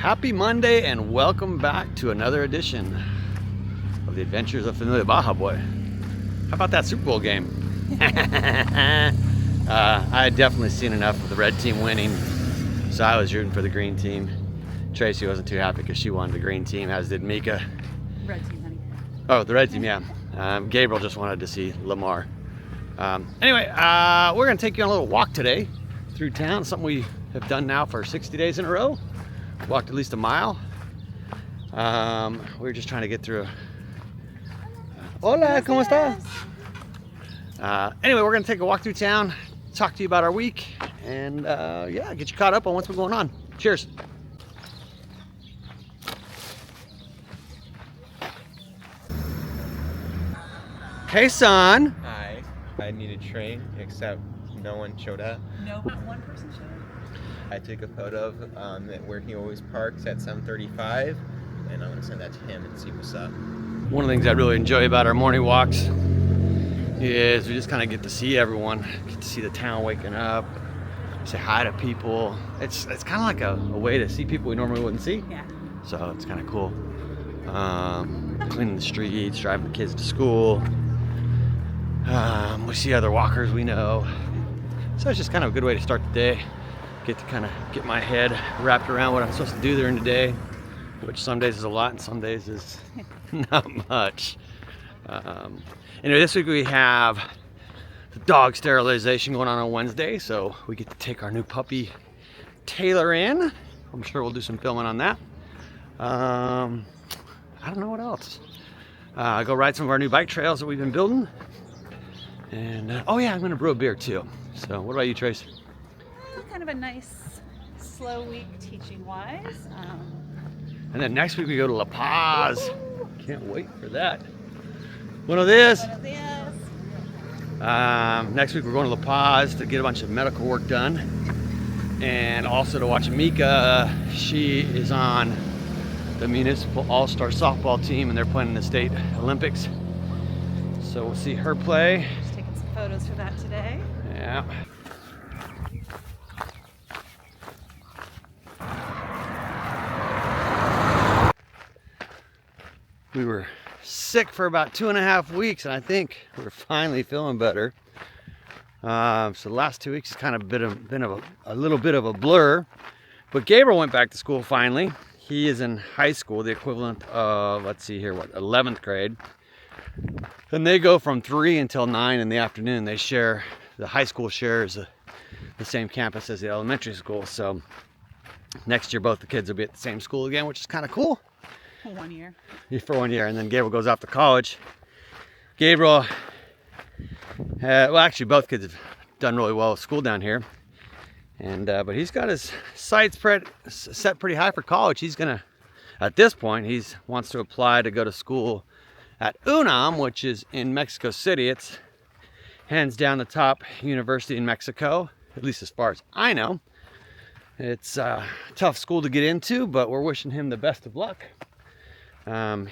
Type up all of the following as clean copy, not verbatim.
Happy Monday and welcome back to another edition of the Adventures of Familia Bajaboy. How about that Super Bowl game? I had definitely seen enough of the red team winning, so I was rooting for the green team. Tracy wasn't too happy because she wanted the green team, as did Mika. Red team, honey. Oh, the red team, yeah. Gabriel just wanted to see Lamar. Anyway, we're going to take you on a little walk today through town, something we have done now for 60 days in a row. Walked at least a mile. We're just trying to get through. Hola, ¿cómo estás? Anyway, we're going to take a walk through town, talk to you about our week, and yeah, get you caught up on what's been going on. Cheers. Hey, son. Hi. I need a train, except no one showed up. No, not one person showed up. I took a photo of where he always parks at 7:35, and I'm gonna send that to him and see what's up. One of the things I really enjoy about our morning walks is we just kind of get to see everyone, get to see the town waking up, say hi to people. It's kind of like a way to see people we normally wouldn't see. Yeah. So it's kind of cool. Cleaning the streets, driving the kids to school. We see other walkers we know. So it's just kind of a good way to start the day. Get to kind of get my head wrapped around what I'm supposed to do during the day, which some days is a lot and some days is not much. Anyway, this week we have the dog sterilization going on Wednesday, so we get to take our new puppy Taylor in. I'm sure we'll do some filming on that. I don't know what else. Go ride some of our new bike trails that we've been building. And oh yeah, I'm gonna brew a beer too. So what about you, Trace? Kind of a nice, slow week teaching-wise. And then next week we go to La Paz. Can't wait for that. One of this. Next week we're going to La Paz to get a bunch of medical work done, and also to watch Mika. She is on the municipal all-star softball team, and they're playing in the state Olympics. So we'll see her play. Just taking some photos for that today. Yeah. We were sick for about 2.5 weeks, and I think we're finally feeling better. So the last 2 weeks has kind of been a little bit of a blur. But Gabriel went back to school finally. He is in high school, the equivalent of, let's see here, 11th grade. And they go from 3 until 9 in the afternoon. They share, the high school shares the same campus as the elementary school. So next year, both the kids will be at the same school again, which is kind of cool. For 1 year. For 1 year, and then Gabriel goes off to college. Gabriel, well, actually, both kids have done really well with school down here, and but he's got his sights set pretty high for college. He's gonna, at this point, he wants to apply to go to school at UNAM, which is in Mexico City. It's hands down the top university in Mexico, at least as far as I know. It's a tough school to get into, but we're wishing him the best of luck.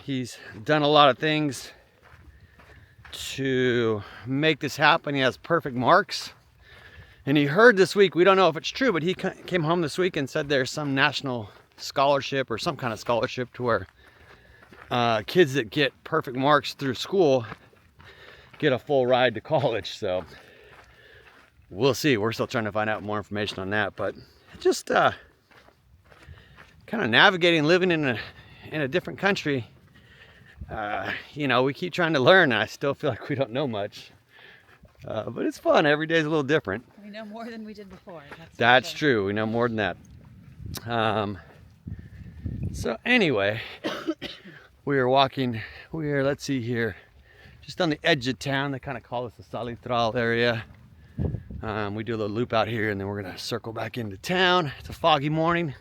He's done a lot of things to make this happen. He has perfect marks. And he heard this week, we don't know if it's true, but he came home this week and said there's some national scholarship or some kind of scholarship to where kids that get perfect marks through school get a full ride to college. So we'll see. We're still trying to find out more information on that, but just kind of navigating, living in a different country. You know, we keep trying to learn, and I still feel like we don't know much. But it's fun. Every day is a little different. We know more than we did before. That's true. We know more than that. So anyway, we are walking. Let's see here, just on the edge of town. They kind of call this the Salitral area. We do a little loop out here, and then we're gonna circle back into town. It's a foggy morning.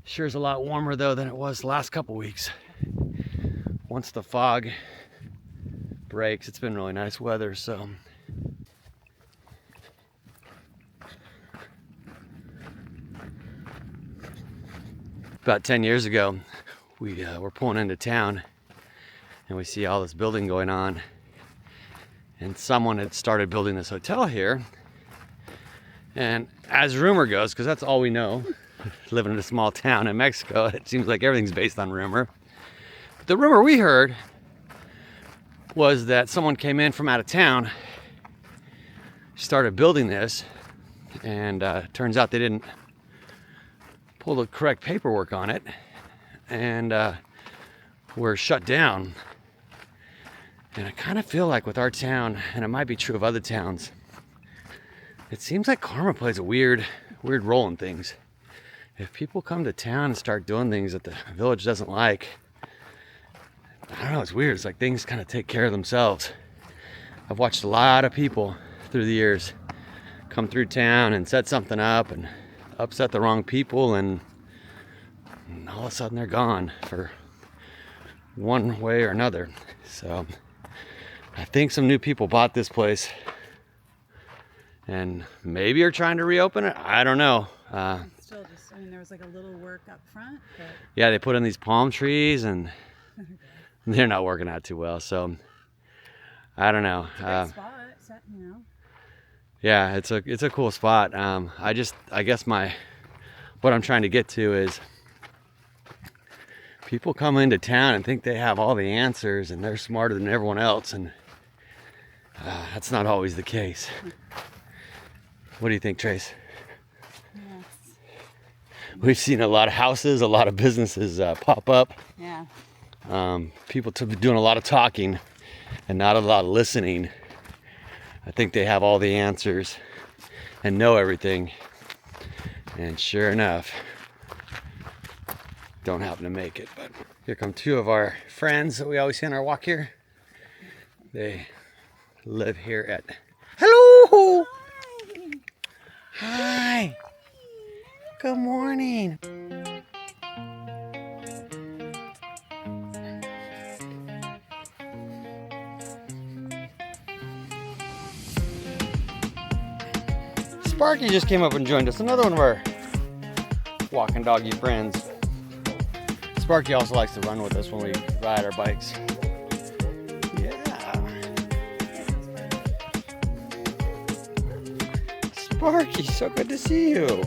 Sure is a lot warmer though than it was the last couple weeks. Once the fog breaks, it's been really nice weather. So about 10 years ago, we were pulling into town, and we see all this building going on, and someone had started building this hotel here. And as rumor goes, because that's all we know, living in a small town in Mexico, it seems like everything's based on rumor. But the rumor we heard was that someone came in from out of town, started building this, and turns out they didn't pull the correct paperwork on it, and were shut down. And I kind of feel like with our town, and it might be true of other towns, it seems like karma plays a weird role in things. If people come to town and start doing things that the village doesn't like, I don't know, it's weird. It's like things kind of take care of themselves. I've watched a lot of people through the years come through town and set something up and upset the wrong people, and all of a sudden they're gone for one way or another. So I think some new people bought this place and maybe are trying to reopen it. I don't know. Still just, I mean, there was like a little work up front, but Yeah, they put in these palm trees and they're not working out too well. So I don't know. it's a good spot, you know. Yeah, it's a cool spot. I guess what I'm trying to get to is people come into town and think they have all the answers and they're smarter than everyone else, and that's not always the case. What do you think, Trace? Yes. We've seen a lot of houses, a lot of businesses pop up. Yeah. People doing a lot of talking and not a lot of listening. I think they have all the answers and know everything. And sure enough, don't happen to make it. But here come two of our friends that we always see on our walk here. They live here at... Hello! Hi! Good morning. Sparky just came up and joined us, another one of our walking doggy friends. Sparky also likes to run with us when we ride our bikes. Yeah. Sparky, so good to see you.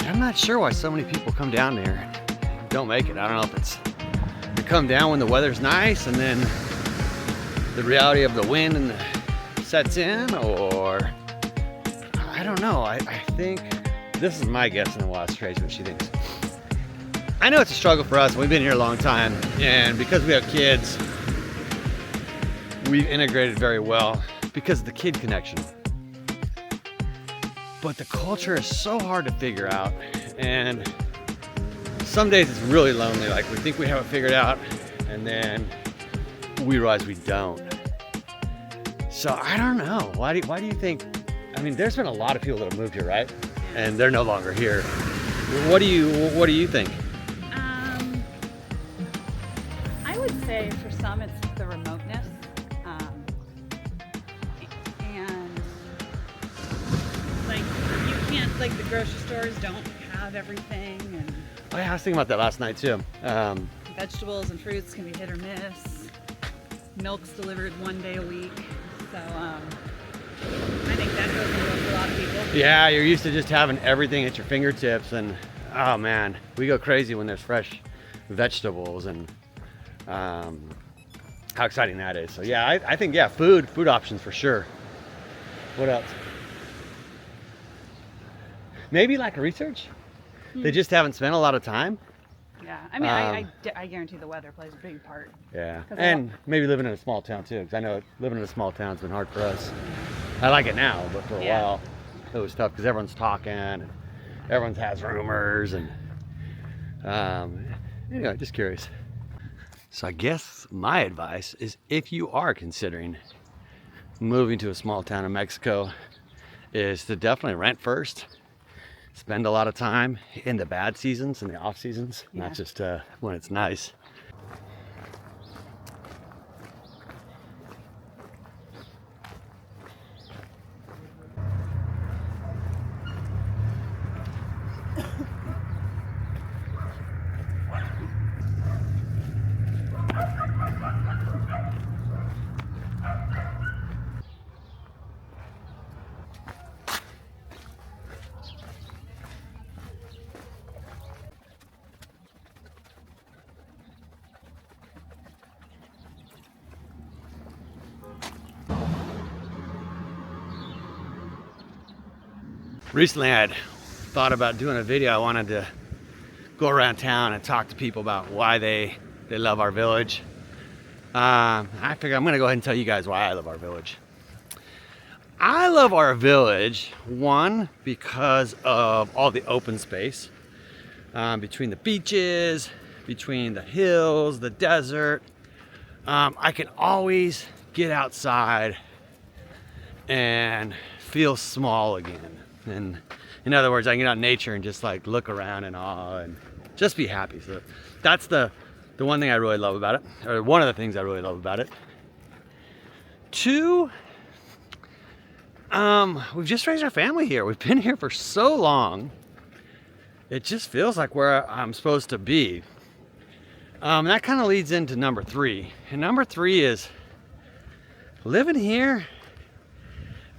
I'm not sure why so many people come down there and don't make it. I don't know if it's they come down when the weather's nice and then the reality of the wind and sets in, or I don't know. I think this is my guess, and then we'll ask Tracy what she thinks. I know it's a struggle for us. We've been here a long time, and because we have kids, we've integrated very well because of the kid connection. But the culture is so hard to figure out, and some days it's really lonely. Like we think we have it figured out, and then we realize we don't. So I don't know. Why do you think? I mean, there's been a lot of people that have moved here, right? And they're no longer here. What do you think? I would say for some it's the remoteness, and like you can't, like the grocery stores don't have everything, and Oh yeah, I was thinking about that last night too. vegetables and fruits can be hit or miss. Milk's delivered one day a week, so I think that goes into it for a lot of people. Yeah, you're used to just having everything at your fingertips, and oh man, we go crazy when there's fresh vegetables, and how exciting that is. So yeah, I think food options for sure. What else? Maybe lack of research. They just haven't spent a lot of time. Yeah, I mean, I guarantee the weather plays a big part. Yeah, and maybe living in a small town too, because I know living in a small town's been hard for us. I like it now, but for a while it was tough because everyone's talking and everyone has rumors, and anyway, just curious. So I guess my advice is, if you are considering moving to a small town in Mexico, is to definitely rent first. Spend a lot of time in the bad seasons and the off seasons, not just when it's nice. recently I had thought about doing a video. I wanted to go around town and talk to people about why they love our village. I figure I'm gonna go ahead and tell you guys why I love our village. I love our village, one, because of all the open space between the beaches, between the hills, the desert. I can always get outside and feel small again. And in other words, I can get out in nature and just like look around in awe and just be happy. So that's the one thing I really love about it, or one of the things I really love about it. Two, we've just raised our family here. We've been here for so long. It just feels like where I'm supposed to be. That kind of leads into number three. And number three is living here.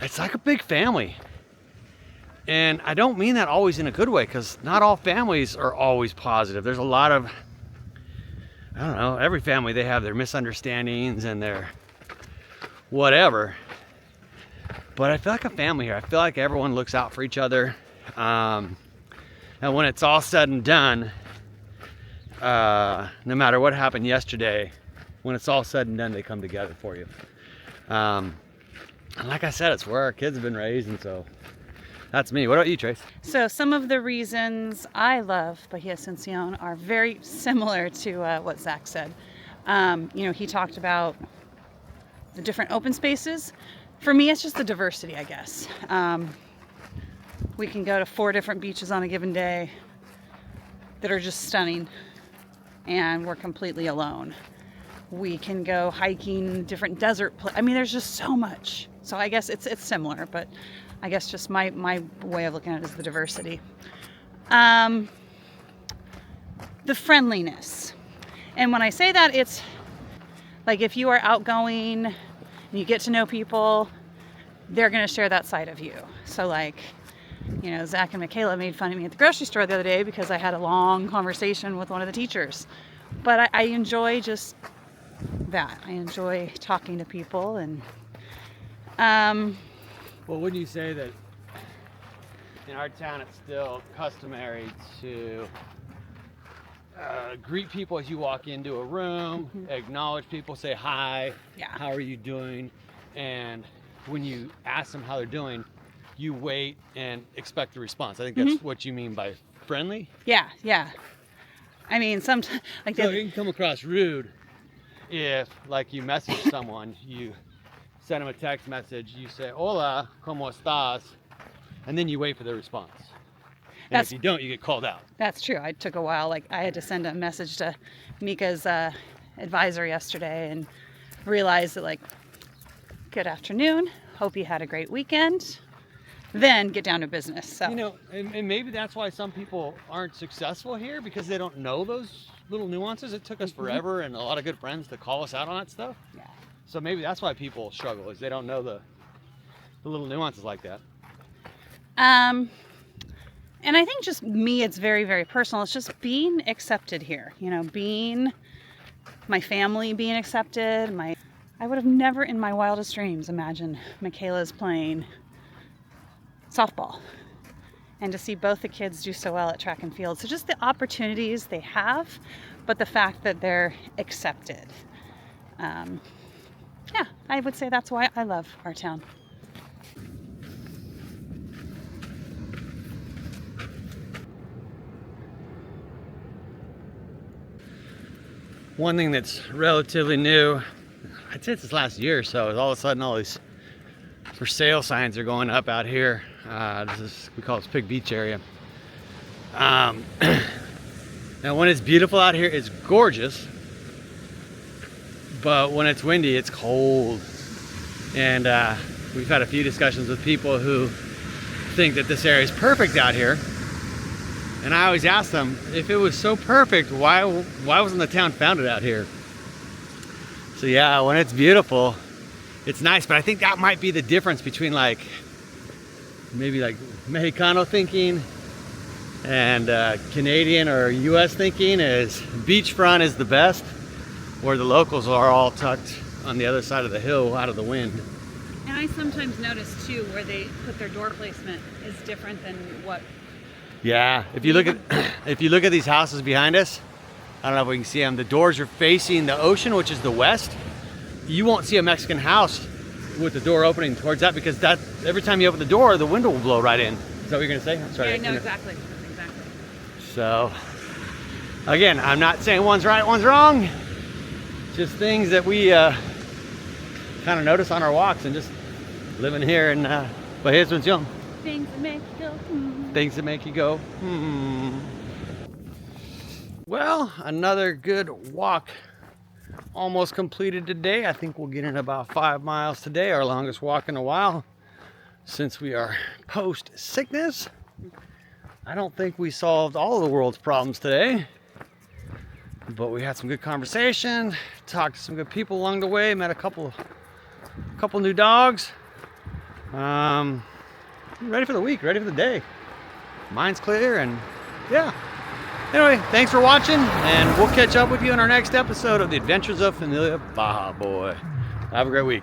It's like a big family. And I don't mean that always in a good way, because not all families are always positive. There's a lot of, I don't know, every family, they have their misunderstandings and their whatever. But I feel like a family here. I feel like everyone looks out for each other. And when it's all said and done, no matter what happened yesterday, when it's all said and done, they come together for you. And like I said, it's where our kids have been raised, and so that's me. What about you, Trace? So some of the reasons I love Bahia Asuncion are very similar to what Zach said. He talked about the different open spaces. For me, it's just the diversity, I guess. We can go to 4 different beaches on a given day that are just stunning, and we're completely alone. We can go hiking different desert I mean, there's just so much. So I guess it's similar, but I guess just my way of looking at it is the diversity. The friendliness. And when I say that, it's like if you are outgoing and you get to know people, they're going to share that side of you. So like, Zach and Michaela made fun of me at the grocery store the other day because I had a long conversation with one of the teachers. But I enjoy just that. I enjoy talking to people. And well, wouldn't you say that in our town it's still customary to greet people as you walk into a room, acknowledge people, say hi, how are you doing? And when you ask them how they're doing, you wait and expect a response. I think that's what you mean by friendly. Yeah. I mean, sometimes like so it can come across rude if, like, you message someone, you send them a text message, you say, "Hola, ¿cómo estás?" and then you wait for their response. And if you don't, you get called out. That's true. It took a while. Like, I had to send a message to Mika's advisor yesterday and realized that, like, good afternoon, hope you had a great weekend, then get down to business. So and maybe that's why some people aren't successful here, because they don't know those little nuances. It took us forever and a lot of good friends to call us out on that stuff. Yeah. So maybe that's why people struggle, is they don't know the little nuances like that. And I think just me, it's very, very personal. It's just being accepted here, being my family, being accepted. I would have never in my wildest dreams imagined Michaela's playing softball, and to see both the kids do so well at track and field. So just the opportunities they have, but the fact that they're accepted. I would say that's why I love our town. One thing that's relatively new, I'd say it's this last year or so, is all of a sudden all these for sale signs are going up out here. We call this Pig Beach area. Now when it's beautiful out here, it's gorgeous. But when it's windy, it's cold. And we've had a few discussions with people who think that this area is perfect out here. And I always ask them, if it was so perfect, why wasn't the town founded out here? So yeah, when it's beautiful, it's nice. But I think that might be the difference between maybe Mexicano thinking and Canadian or US thinking, is beachfront is the best, where the locals are all tucked on the other side of the hill out of the wind. And I sometimes notice too where they put their door placement is different than what. Yeah, if you look at these houses behind us, I don't know if we can see them. The doors are facing the ocean, which is the west. You won't see a Mexican house with the door opening towards that, because that every time you open the door, the window will blow right in. Is that what you're gonna say? I'm sorry. Yeah, I know exactly. So, again, I'm not saying one's right, one's wrong. Just things that we kind of notice on our walks and just living here in Bahia Asuncion. Things that make you go, hmm. Things that make you go, hmm. Well, another good walk almost completed today. I think we'll get in about 5 miles today, our longest walk in a while, since we are post sickness. I don't think we solved all of the world's problems today, but we had some good conversation, talked to some good people along the way, met a couple new dogs. Ready for the week, ready for the day. Mind's clear, and yeah. Anyway, thanks for watching, and we'll catch up with you in our next episode of the Adventures of Familia Bajaboy. Have a great week.